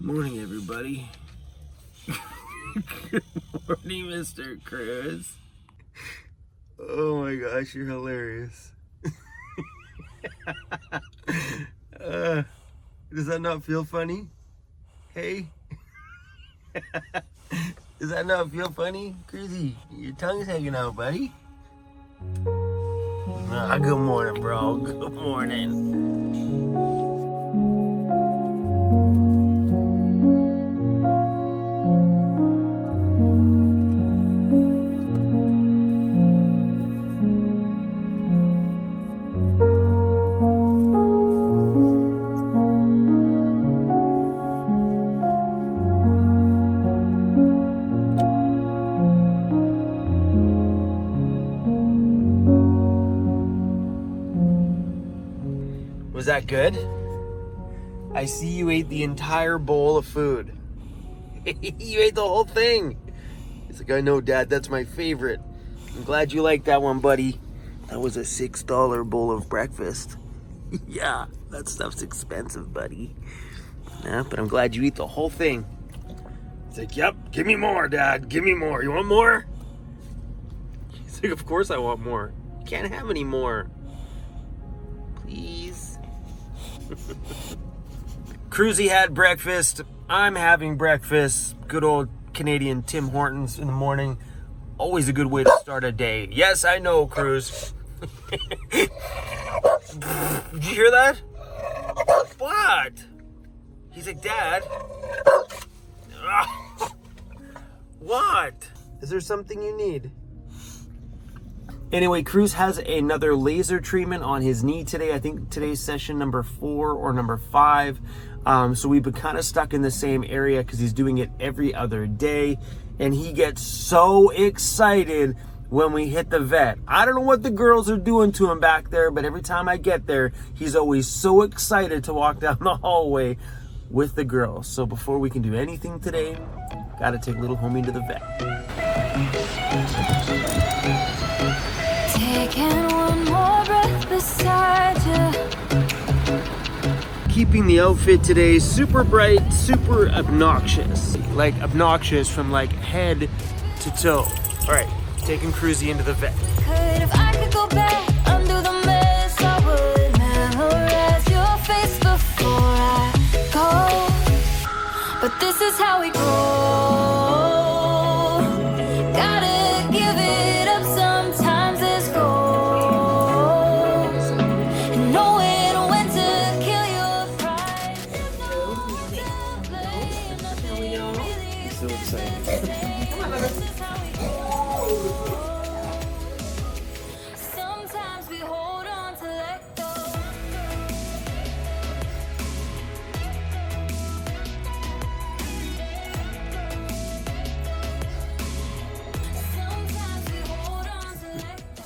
Morning, everybody. Good morning, Mr. Cruz. Oh my gosh, you're hilarious. Does that not feel funny? Hey? Does that not feel funny? Cruzy, your tongue's hanging out, buddy. Good morning, bro. Good morning. Was that good? I see you ate the entire bowl of food. You ate the whole thing. He's like, I know, Dad, that's my favorite. I'm glad you like that one, buddy. That was a $6 bowl of breakfast. Yeah, that stuff's expensive, buddy. Yeah, but I'm glad you eat the whole thing. He's like, yep, give me more, Dad. Give me more. You want more? He's like, of course I want more. You can't have any more. Please. Cruzy had breakfast. I'm having breakfast. Good old Canadian Tim Hortons in the morning. Always a good way to start a day. Yes, I know, Cruz. Did you hear that? What? He's like, Dad. What? Is there something you need? Anyway, Cruz has another laser treatment on his knee today. I think today's session number 4 or number 5. So we've been kind of stuck in the same area because he's doing it every other day. And he gets so excited when we hit the vet. I don't know what the girls are doing to him back there, but every time I get there, he's always so excited to walk down the hallway with the girls. So before we can do anything today, gotta take little homie to the vet. Taking one more breath beside you. Keeping the outfit today super bright, super obnoxious. Like obnoxious from like head to toe. All right, taking Cruzy into the vet. If I could go back, undo the mess, I would memorize your face before I go. But this is how we go. Gotta give it up sometimes. It's goals. And knowing when to kill your pride. I'm so excited. Come on, Bubba. Sometimes we hold on to let go. Sometimes we hold on to let go.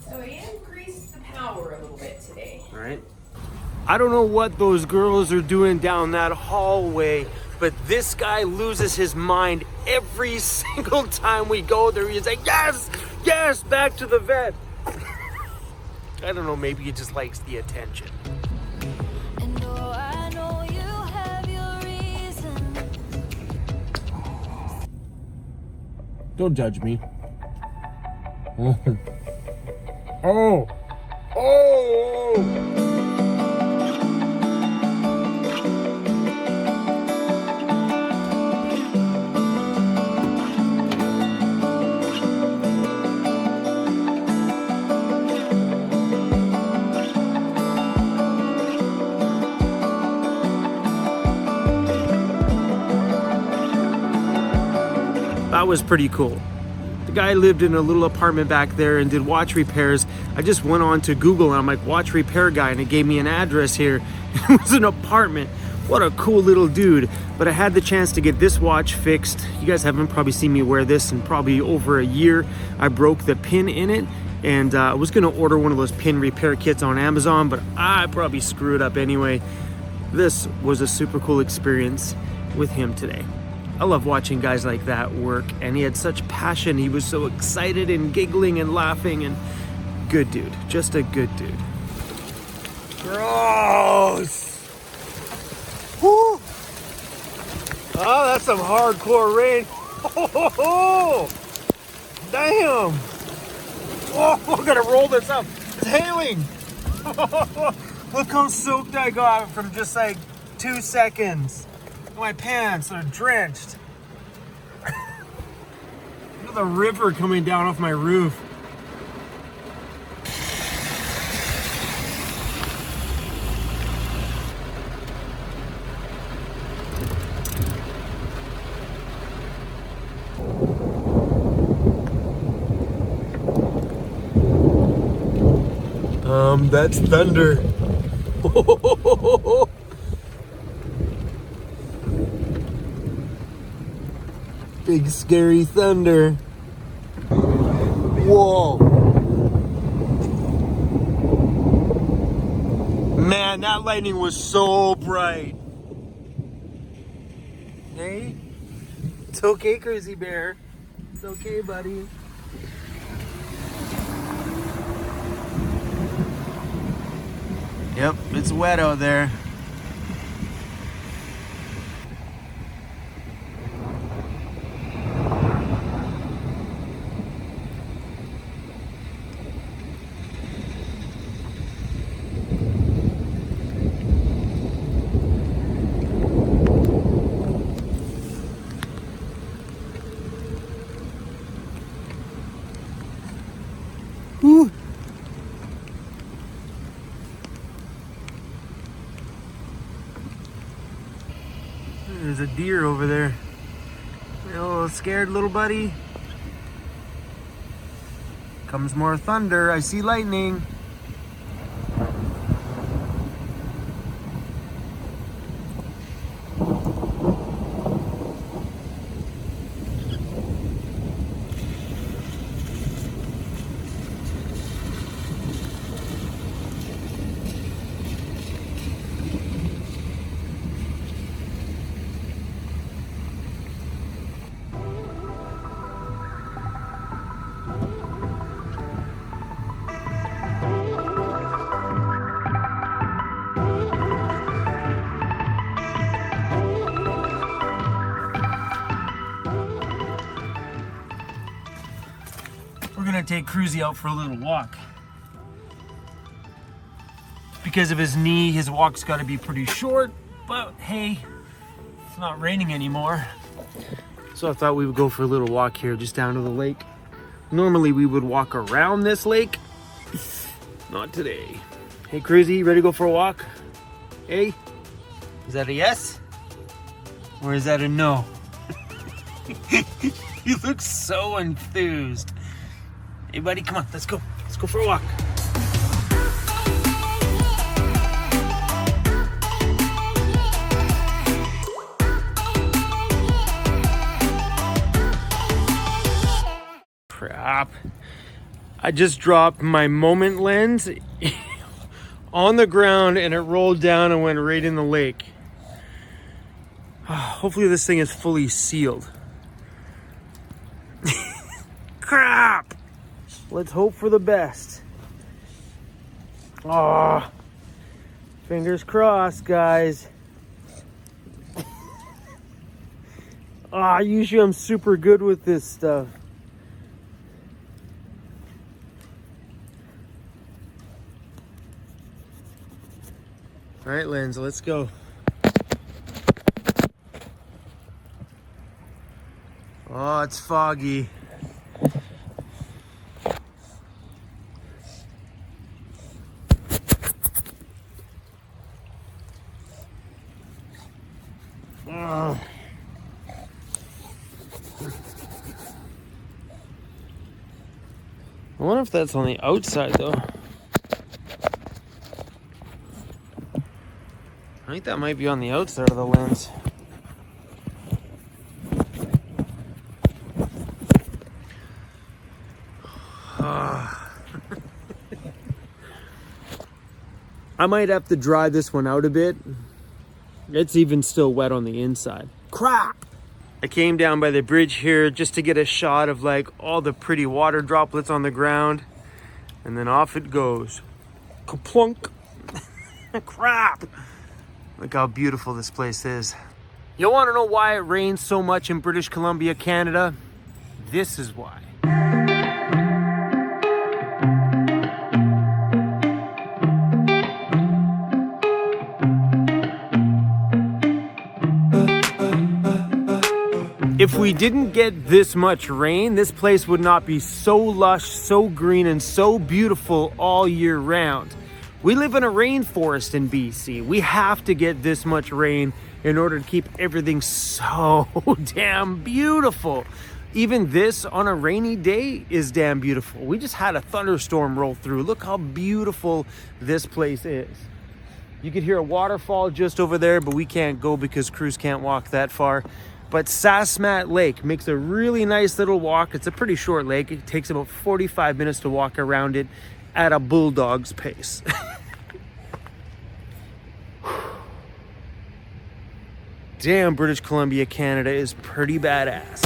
So he increased the power a little bit today. All right. I don't know what those girls are doing down that hallway, but this guy loses his mind every single time we go there. He's like, yes, yes, back to the vet. I don't know, maybe he just likes the attention. And though I know you have your reasons. Don't judge me. Oh. Oh. That was pretty cool. The guy lived in a little apartment back there and did watch repairs. I just went on to Google and I'm like, watch repair guy, and it gave me an address here. It was an apartment. What a cool little dude. But I had the chance to get this watch fixed. You guys haven't probably seen me wear this in probably over a year. I broke the pin in it, and I was gonna order one of those pin repair kits on Amazon, but I probably screw it up anyway. This was a super cool experience with him today. I love watching guys like that work, and he had such passion. He was so excited and giggling and laughing, and good dude, just a good dude. Gross! Woo! some hardcore rain. Oh, damn. Oh, we're gonna roll this up. It's hailing. Look how soaked I got from just like 2 seconds. My pants are drenched. Look at the river coming down off my roof. That's thunder. Big scary thunder. Whoa. Man, that lightning was so bright. Hey? It's okay, Crazy Bear. It's okay, buddy. Yep, it's wet out there. Woo. There's a deer over there. You a little scared, little buddy? Comes more thunder. I see lightning. We're gonna take Cruzy out for a little walk. Because of his knee, his walk's gotta be pretty short, but hey, it's not raining anymore. So I thought we would go for a little walk here, just down to the lake. Normally we would walk around this lake. Not today. Hey Cruzy, ready to go for a walk? Hey? Is that a yes? Or is that a no? You look so enthused. Hey buddy, come on, let's go. Let's go for a walk. Crap. I just dropped my Moment lens on the ground and it rolled down and went right in the lake. Hopefully this thing is fully sealed. Crap! Let's hope for the best. Oh, fingers crossed, guys. Usually I'm super good with this stuff. All right, lens, let's go. Oh, it's foggy. I wonder if that's on the outside though. I think that might be on the outside of the lens. I might have to dry this one out a bit. It's even still wet on the inside. Crap! I came down by the bridge here just to get a shot of like all the pretty water droplets on the ground. And then off it goes. Kaplunk! Crap! Look how beautiful this place is. You want to know why it rains so much in British Columbia, Canada? This is why. If we didn't get this much rain, this place would not be so lush, so green, and so beautiful all year round. We live in a rainforest in BC. We have to get this much rain in order to keep everything so damn beautiful. Even this on a rainy day is damn beautiful. We just had a thunderstorm roll through. Look how beautiful this place is. You could hear a waterfall just over there, but we can't go because Cruz can't walk that far. But Sasamat Lake makes a really nice little walk. It's a pretty short lake. It takes about 45 minutes to walk around it at a bulldog's pace. Damn, British Columbia, Canada is pretty badass.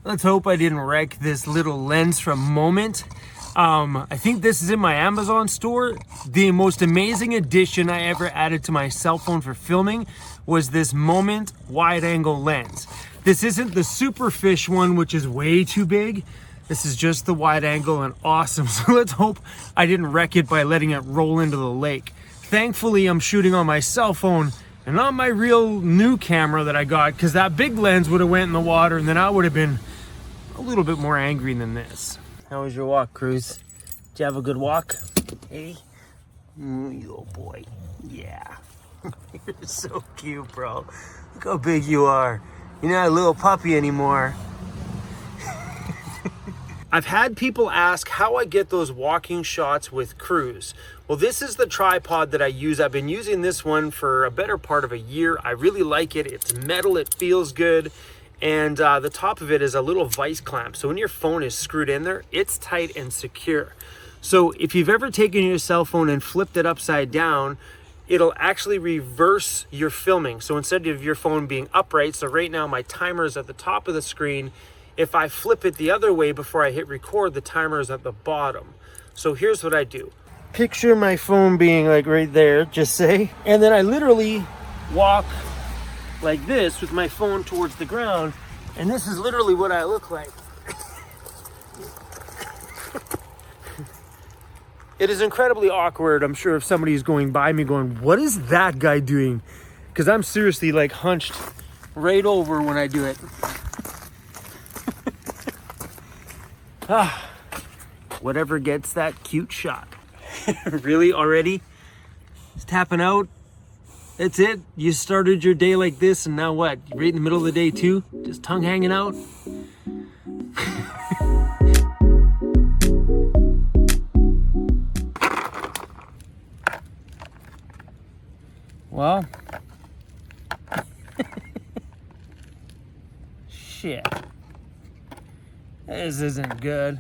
Let's hope I didn't wreck this little lens from Moment. I think this is in my Amazon store. The most amazing addition I ever added to my cell phone for filming was this Moment wide angle lens. This isn't the Superfish one, which is way too big. This is just the wide angle and awesome. So let's hope I didn't wreck it by letting it roll into the lake. Thankfully, I'm shooting on my cell phone and not my real new camera that I got, because that big lens would have went in the water and then I would have been a little bit more angry than this. How was your walk, Cruz? Did you have a good walk? Hey? Oh boy. Yeah. You're so cute, bro. Look how big you are. You're not a little puppy anymore. I've had people ask how I get those walking shots with Cruz. Well, this is the tripod that I use. I've been using this one for a better part of a year. I really like it. It's metal, it feels good. And the top of it is a little vice clamp. So when your phone is screwed in there, it's tight and secure. So if you've ever taken your cell phone and flipped it upside down, it'll actually reverse your filming. So instead of your phone being upright, so right now my timer is at the top of the screen. If I flip it the other way before I hit record, the timer is at the bottom. So here's what I do. Picture my phone being like right there, just say, and then I literally walk like this with my phone towards the ground, and this is literally what I look like. It is incredibly awkward. I'm sure if somebody's going by me going, what is that guy doing? Because I'm seriously like hunched right over when I do it. Whatever gets that cute shot. Really, already? It's tapping out. That's it? You started your day like this, and now what? Right in the middle of the day too? Just tongue hanging out? Well. Shit. This isn't good.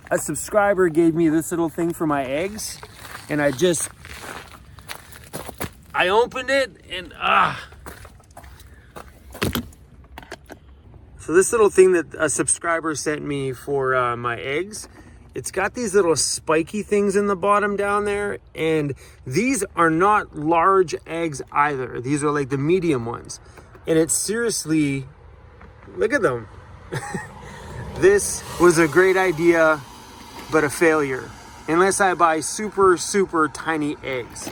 A subscriber gave me this little thing for my eggs, and I opened it and So this little thing that a subscriber sent me for my eggs, it's got these little spiky things in the bottom down there, and these are not large eggs either. These are like the medium ones, and it's seriously, look at them. This was a great idea, but a failure, unless I buy super, super tiny eggs.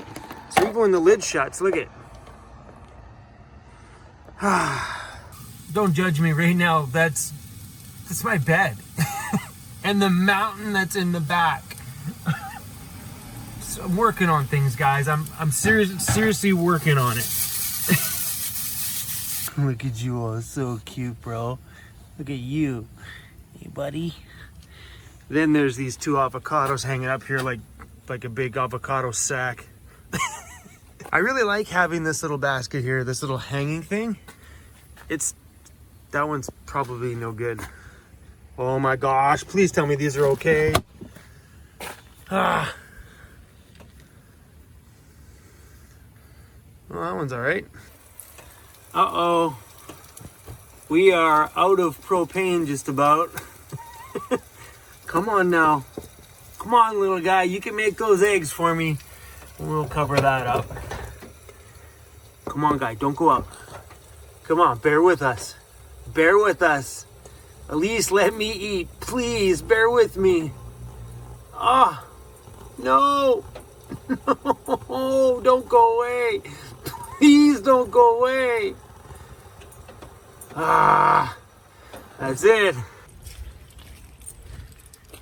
So even when the lid shuts, look at it. Don't judge me right now. That's my bed. And the mountain that's in the back. So I'm working on things, guys. I'm seriously working on it. Look at you all, so cute, bro. Look at you. Hey, buddy. Then there's these two avocados hanging up here like a big avocado sack. I really like having this little basket here, this little hanging thing. That one's probably no good. Oh my gosh, please tell me these are okay. Ah. Well, that one's all right. Uh-oh. We are out of propane just about. Come on now. Come on, little guy. You can make those eggs for me. We'll cover that up. Come on, guy. Don't go out. Come on. Bear with us. Bear with us. At least let me eat. Please, bear with me. Ah. No. No. Don't go away. Please don't go away. Ah. That's it.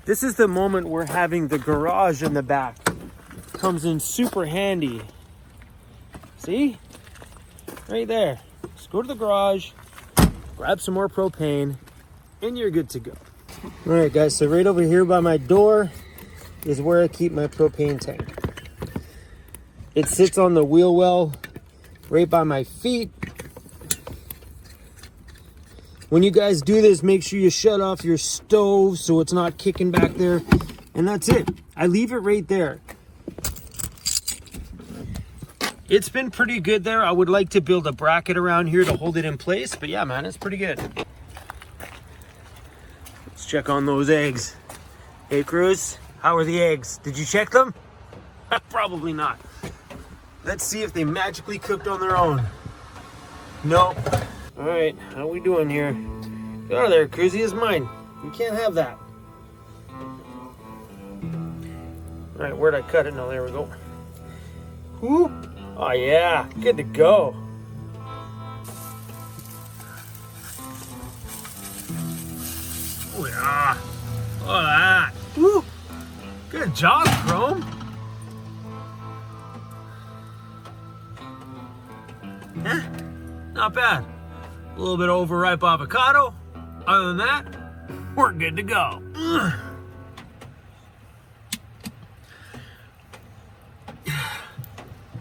This is the moment where having the garage in the back comes in super handy. See? Right there. Just go to the garage, grab some more propane, and you're good to go. All right, guys, so right over here by my door is where I keep my propane tank. It sits on the wheel well right by my feet. When you guys do this, make sure you shut off your stove so it's not kicking back there. And that's it. I leave it right there. It's been pretty good there. I would like to build a bracket around here to hold it in place. But yeah, man, it's pretty good. Let's check on those eggs. Hey, Cruz, how are the eggs? Did you check them? Probably not. Let's see if they magically cooked on their own. Nope. All right, how we doing here? Get out of there, Cruzy is mine. You can't have that. All right, where'd I cut it? No, there we go. Whoo! Oh yeah, good to go. Oh yeah, look at that. Woo! Good job, Chrome. Eh, not bad. A little bit overripe avocado. Other than that, we're good to go. Ugh.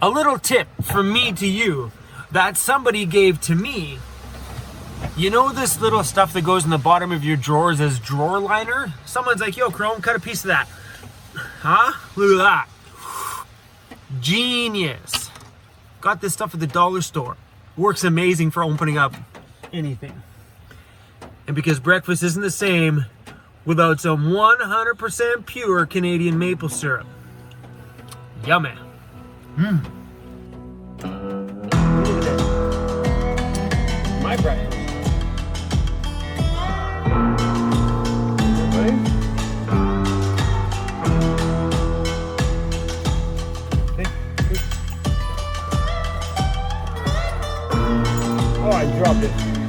A little tip from me to you that somebody gave to me. You know this little stuff that goes in the bottom of your drawers as drawer liner? Someone's like, yo, Chrome, cut a piece of that. Huh? Look at that. Genius. Got this stuff at the dollar store. Works amazing for opening up anything. And because breakfast isn't the same without some 100% pure Canadian maple syrup. Yummy. Mmm. Look at that. My breakfast. Right? Okay. Oh, I dropped it.